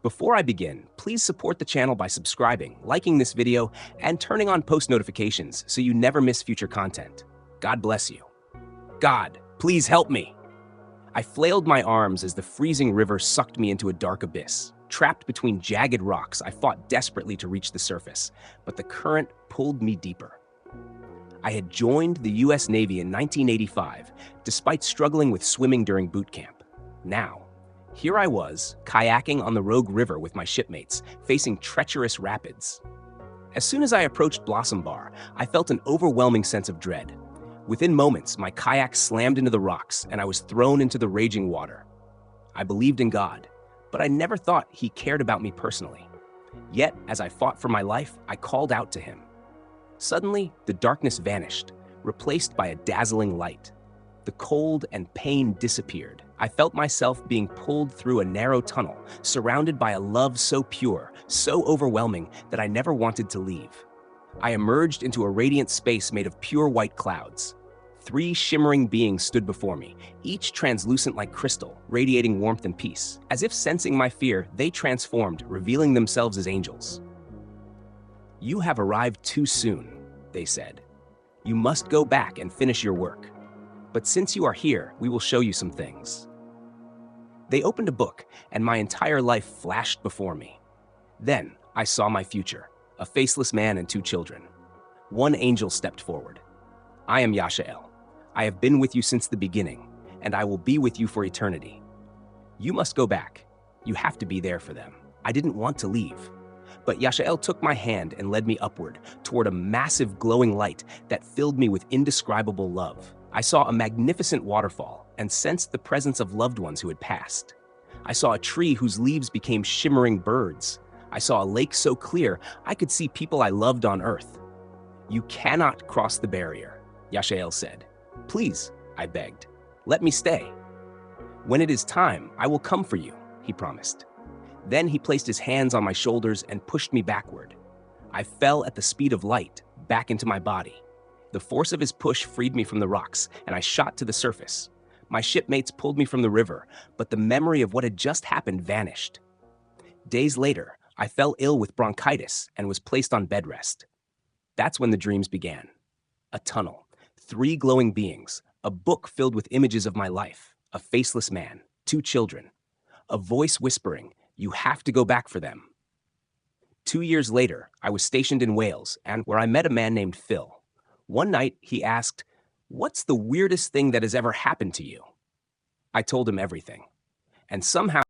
Before I begin, please support the channel by subscribing, liking this video, and turning on post notifications so you never miss future content. God bless you. God, please help me. I flailed my arms as the freezing river sucked me into a dark abyss. Trapped between jagged rocks, I fought desperately to reach the surface, but the current pulled me deeper. I had joined the U.S. Navy in 1985, despite struggling with swimming during boot camp. Now, here I was, kayaking on the Rogue River with my shipmates, facing treacherous rapids. As soon as I approached Blossom Bar, I felt an overwhelming sense of dread. Within moments, my kayak slammed into the rocks and I was thrown into the raging water. I believed in God, but I never thought He cared about me personally. Yet, as I fought for my life, I called out to Him. Suddenly, the darkness vanished, replaced by a dazzling light. The cold and pain disappeared. I felt myself being pulled through a narrow tunnel, surrounded by a love so pure, so overwhelming that I never wanted to leave. I emerged into a radiant space made of pure white clouds. 3 shimmering beings stood before me, each translucent like crystal, radiating warmth and peace. As if sensing my fear, they transformed, revealing themselves as angels. "You have arrived too soon," they said. "You must go back and finish your work. But since you are here, we will show you some things." They opened a book, and my entire life flashed before me. Then I saw my future, a faceless man and 2 children. One angel stepped forward. "I am Yashael. I have been with you since the beginning, and I will be with you for eternity. You must go back. You have to be there for them." I didn't want to leave. But Yashael took my hand and led me upward, toward a massive glowing light that filled me with indescribable love. I saw a magnificent waterfall and sensed the presence of loved ones who had passed. I saw a tree whose leaves became shimmering birds. I saw a lake so clear I could see people I loved on earth. "You cannot cross the barrier," Yashael said. "Please," I begged, "let me stay." "When it is time, I will come for you," he promised. Then he placed his hands on my shoulders and pushed me backward. I fell at the speed of light, back into my body. The force of his push freed me from the rocks, and I shot to the surface. My shipmates pulled me from the river, but the memory of what had just happened vanished. Days later, I fell ill with bronchitis and was placed on bed rest. That's when the dreams began. A tunnel, 3 glowing beings, a book filled with images of my life, a faceless man, 2 children, a voice whispering, "You have to go back for them." 2 years later, I was stationed in Wales, and where I met a man named Phil. One night, he asked, "What's the weirdest thing that has ever happened to you?" I told him everything. And somehow